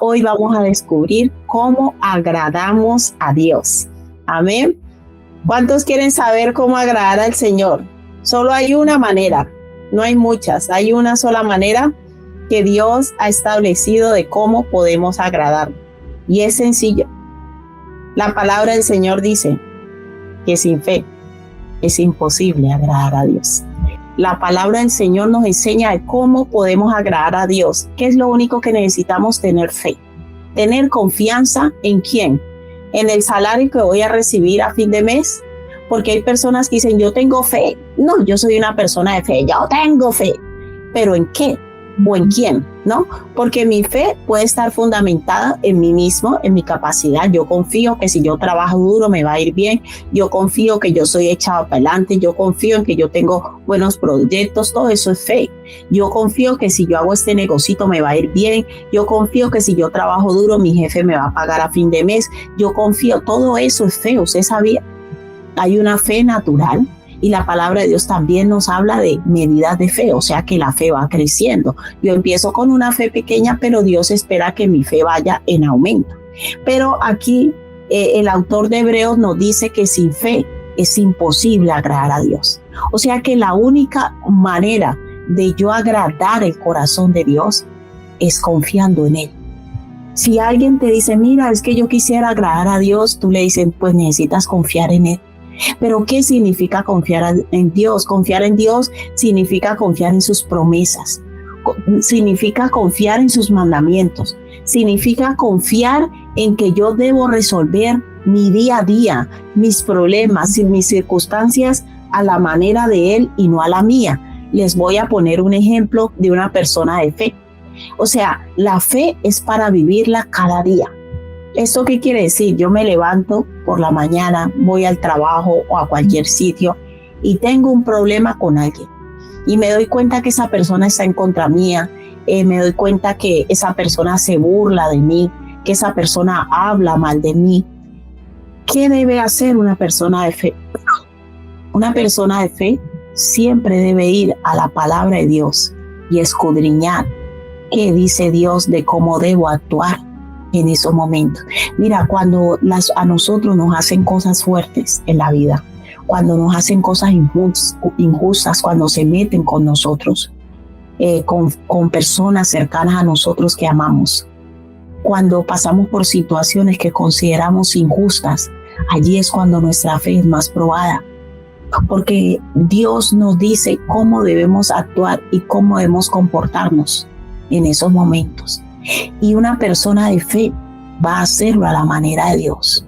hoy vamos a descubrir cómo agradamos a Dios. Amén. ¿Cuántos quieren saber cómo agradar al Señor? Solo hay una manera, no hay muchas, hay una sola manera que Dios ha establecido de cómo podemos agradar. Y es sencillo. La palabra del Señor dice que sin fe es imposible agradar a Dios. La palabra del Señor nos enseña de cómo podemos agradar a Dios. ¿Qué es lo único que necesitamos? Tener fe. Tener confianza ¿en quién? En el salario que voy a recibir a fin de mes. Porque hay personas que dicen, yo tengo fe. No, yo soy una persona de fe, yo tengo fe. ¿Pero en qué? ¿O en quién? ¿No? Porque mi fe puede estar fundamentada en mí mismo, en mi capacidad. Yo confío que si yo trabajo duro me va a ir bien. Yo confío que yo soy echado para adelante. Yo confío en que yo tengo buenos proyectos. Todo eso es fe. Yo confío que si yo hago este negocito me va a ir bien. Yo confío que si yo trabajo duro mi jefe me va a pagar a fin de mes. Yo confío. Todo eso es fe. ¿Usted sabía? Hay una fe natural. Y la palabra de Dios también nos habla de medidas de fe, o sea que la fe va creciendo. Yo empiezo con una fe pequeña, pero Dios espera que mi fe vaya en aumento. Pero aquí el autor de Hebreos nos dice que sin fe es imposible agradar a Dios. O sea que la única manera de yo agradar el corazón de Dios es confiando en Él. Si alguien te dice, mira, es que yo quisiera agradar a Dios, tú le dices, pues necesitas confiar en Él. Pero ¿qué significa confiar en Dios? Confiar en Dios significa confiar en sus promesas, significa confiar en sus mandamientos, significa confiar en que yo debo resolver mi día a día, mis problemas y mis circunstancias a la manera de Él y no a la mía. Les voy a poner un ejemplo de una persona de fe. O sea, la fe es para vivirla cada día. ¿Esto qué quiere decir? Yo me levanto por la mañana, voy al trabajo o a cualquier sitio y tengo un problema con alguien y me doy cuenta que esa persona está en contra mía, me doy cuenta que esa persona se burla de mí, que esa persona habla mal de mí. ¿Qué debe hacer una persona de fe? Una persona de fe siempre debe ir a la palabra de Dios y escudriñar qué dice Dios de cómo debo actuar en esos momentos. Mira, cuando a nosotros nos hacen cosas fuertes en la vida, cuando nos hacen cosas injustas, cuando se meten con nosotros, con personas cercanas a nosotros que amamos, cuando pasamos por situaciones que consideramos injustas, allí es cuando nuestra fe es más probada, porque Dios nos dice cómo debemos actuar y cómo debemos comportarnos en esos momentos. Y una persona de fe va a hacerlo a la manera de Dios.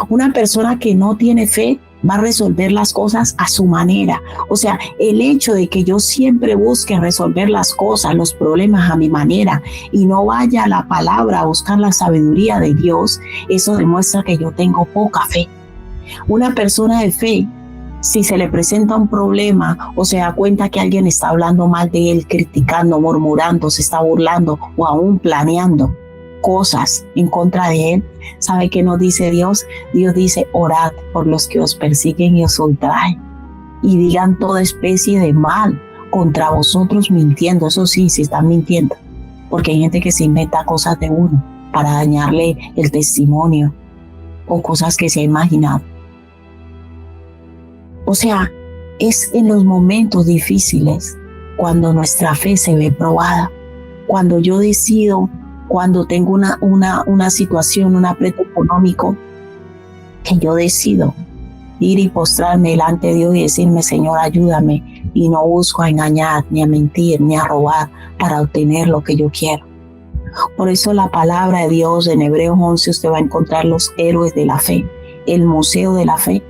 Una persona que no tiene fe va a resolver las cosas a su manera. O sea, el hecho de que yo siempre busque resolver las cosas, los problemas a mi manera y no vaya a la palabra a buscar la sabiduría de Dios, eso demuestra que yo tengo poca fe. Una persona de fe, si se le presenta un problema o se da cuenta que alguien está hablando mal de él, criticando, murmurando, se está burlando o aún planeando cosas en contra de él, ¿sabe qué nos dice Dios? Dios dice, orad por los que os persiguen y os ultrajen y digan toda especie de mal contra vosotros mintiendo. Eso sí, si están mintiendo, porque hay gente que se inventa cosas de uno para dañarle el testimonio o cosas que se ha imaginado. O sea, es en los momentos difíciles cuando nuestra fe se ve probada, cuando yo decido, cuando tengo una situación, un aprieto económico, que yo decido ir y postrarme delante de Dios y decirme, Señor, ayúdame, y no busco a engañar, ni a mentir, ni a robar para obtener lo que yo quiero. Por eso la palabra de Dios en Hebreos 11 usted va a encontrar los héroes de la fe, el museo de la fe.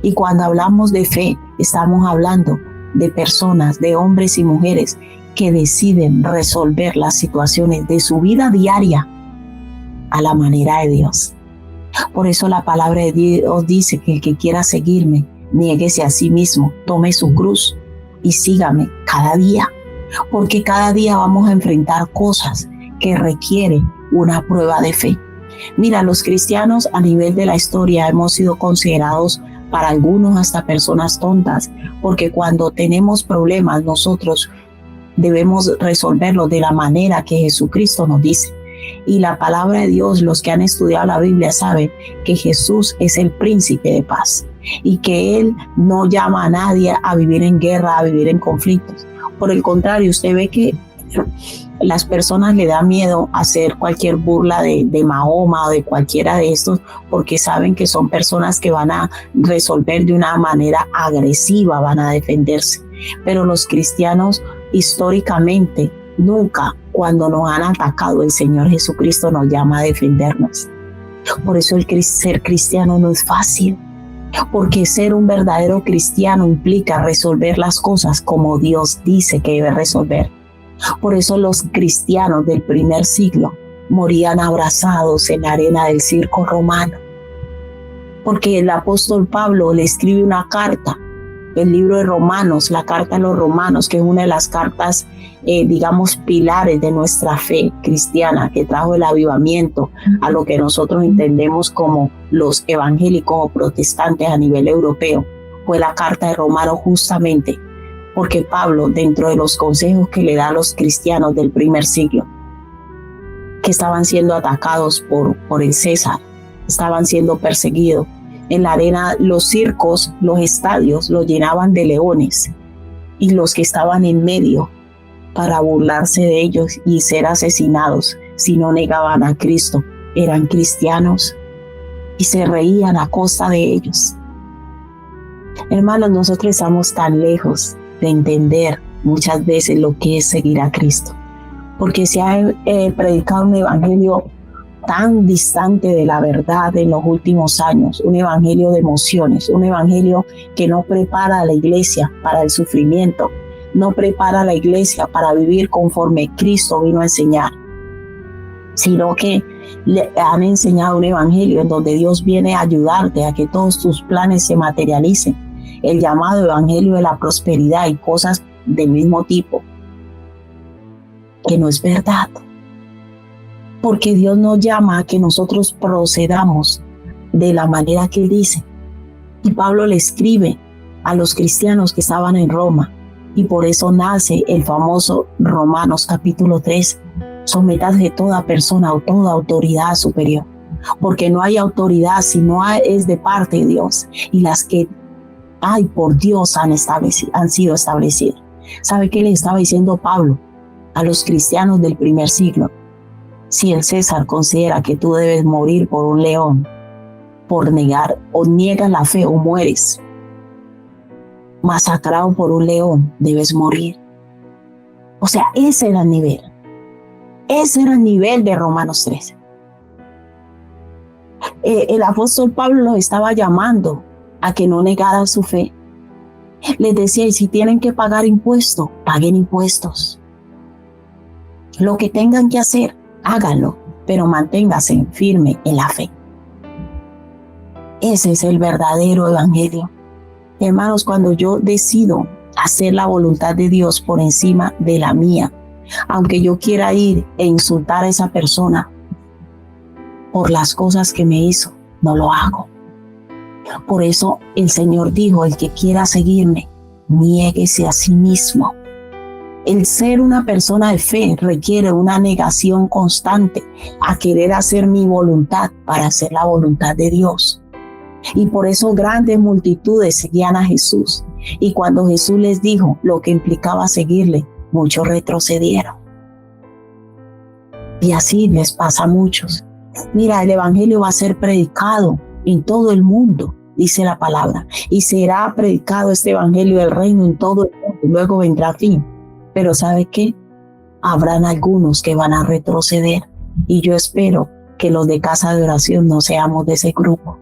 Y cuando hablamos de fe, estamos hablando de personas, de hombres y mujeres que deciden resolver las situaciones de su vida diaria a la manera de Dios. Por eso la palabra de Dios dice que el que quiera seguirme, niéguese a sí mismo, tome su cruz y sígame cada día. Porque cada día vamos a enfrentar cosas que requieren una prueba de fe. Mira, los cristianos a nivel de la historia hemos sido considerados para algunos hasta personas tontas, porque cuando tenemos problemas nosotros debemos resolverlos de la manera que Jesucristo nos dice. Y la palabra de Dios, los que han estudiado la Biblia saben que Jesús es el príncipe de paz y que Él no llama a nadie a vivir en guerra, a vivir en conflictos. Por el contrario, usted ve que las personas le da miedo hacer cualquier burla de Mahoma o de cualquiera de estos porque saben que son personas que van a resolver de una manera agresiva, van a defenderse. Pero los cristianos históricamente nunca, cuando nos han atacado, el Señor Jesucristo nos llama a defendernos. Por eso el ser cristiano no es fácil, porque ser un verdadero cristiano implica resolver las cosas como Dios dice que debe resolver. Por eso los cristianos del primer siglo morían abrazados en la arena del circo romano, porque el apóstol Pablo le escribe una carta, el libro de Romanos, la carta a los Romanos, que es una de las cartas, digamos, pilares de nuestra fe cristiana, que trajo el avivamiento a lo que nosotros entendemos como los evangélicos o protestantes a nivel europeo. Fue la carta de Romanos justamente porque Pablo, dentro de los consejos que le da a los cristianos del primer siglo, que estaban siendo atacados por el César, estaban siendo perseguidos. En la arena, los circos, los estadios, los llenaban de leones, y los que estaban en medio para burlarse de ellos y ser asesinados si no negaban a Cristo eran cristianos y se reían a costa de ellos. Hermanos, nosotros estamos tan lejos de entender muchas veces lo que es seguir a Cristo, porque se ha predicado un evangelio tan distante de la verdad en los últimos años, un evangelio de emociones, un evangelio que no prepara a la iglesia para el sufrimiento, no prepara a la iglesia para vivir conforme Cristo vino a enseñar, sino que le han enseñado un evangelio en donde Dios viene a ayudarte a que todos tus planes se materialicen, el llamado evangelio de la prosperidad y cosas del mismo tipo, que no es verdad. Porque Dios nos llama a que nosotros procedamos de la manera que Él dice. Y Pablo le escribe a los cristianos que estaban en Roma, y por eso nace el famoso Romanos capítulo 3. Sométase toda persona o toda autoridad superior, porque no hay autoridad si no es de parte de Dios, y las que hay por Dios han sido establecidas. ¿Sabe qué le estaba diciendo Pablo a los cristianos del primer siglo? Si el César considera que tú debes morir por un león, por negar o niegas la fe o mueres masacrado por un león, debes morir. O sea, ese era el nivel. Ese era el nivel de Romanos 3. El apóstol Pablo los estaba llamando a que no negaran su fe. Les decía, y si tienen que pagar impuestos, paguen impuestos. Lo que tengan que hacer, háganlo, pero manténgase firme en la fe. Ese es el verdadero evangelio. Hermanos, cuando yo decido hacer la voluntad de Dios por encima de la mía, aunque yo quiera ir e insultar a esa persona por las cosas que me hizo, no lo hago. Por eso el Señor dijo, el que quiera seguirme, niéguese a sí mismo. El ser una persona de fe requiere una negación constante a querer hacer mi voluntad para hacer la voluntad de Dios. Y por eso grandes multitudes seguían a Jesús. Y cuando Jesús les dijo lo que implicaba seguirle, muchos retrocedieron. Y así les pasa a muchos. Mira, el evangelio va a ser predicado en todo el mundo, dice la palabra. Y será predicado este evangelio del reino en todo el mundo. Luego vendrá fin. Pero ¿sabe qué? Habrán algunos que van a retroceder. Y yo espero que los de casa de oración no seamos de ese grupo.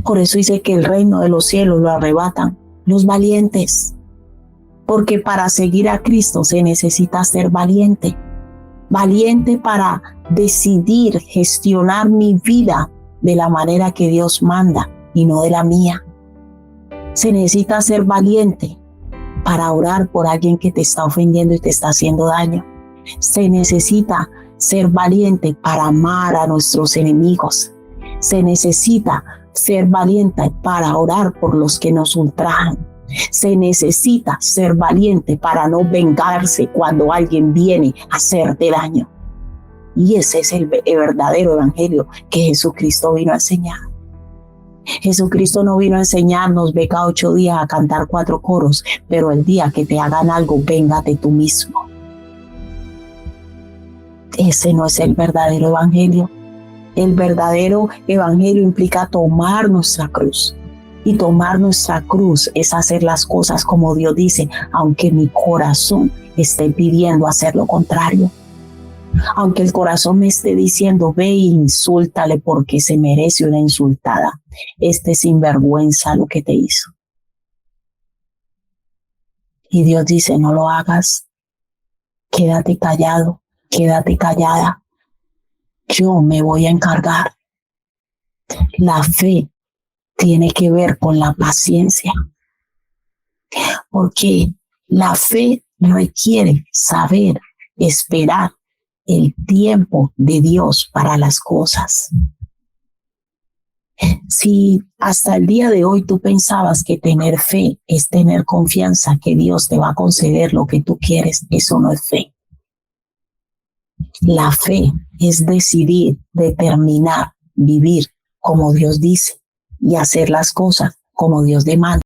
Por eso dice que el reino de los cielos lo arrebatan los valientes. Porque para seguir a Cristo se necesita ser valiente. Valiente para decidir gestionar mi vida de la manera que Dios manda y no de la mía. Se necesita ser valiente para orar por alguien que te está ofendiendo y te está haciendo daño. Se necesita ser valiente para amar a nuestros enemigos. Se necesita ser valiente para orar por los que nos ultrajan. Se necesita ser valiente para no vengarse cuando alguien viene a hacerte daño. Y ese es el verdadero evangelio que Jesucristo vino a enseñar. Jesucristo no vino a enseñarnos, ve cada 8 días a cantar 4 coros, pero el día que te hagan algo, véngate tú mismo. Ese no es el verdadero evangelio. El verdadero evangelio implica tomar nuestra cruz. Y tomar nuestra cruz es hacer las cosas como Dios dice, aunque mi corazón esté pidiendo hacer lo contrario. Aunque el corazón me esté diciendo, ve e insúltale porque se merece una insultada. Sinvergüenza lo que te hizo. Y Dios dice, no lo hagas. Quédate callado, quédate callada. Yo me voy a encargar. La fe tiene que ver con la paciencia. Porque la fe requiere saber esperar el tiempo de Dios para las cosas. Si hasta el día de hoy tú pensabas que tener fe es tener confianza que Dios te va a conceder lo que tú quieres, eso no es fe. La fe es decidir, determinar, vivir como Dios dice y hacer las cosas como Dios demanda.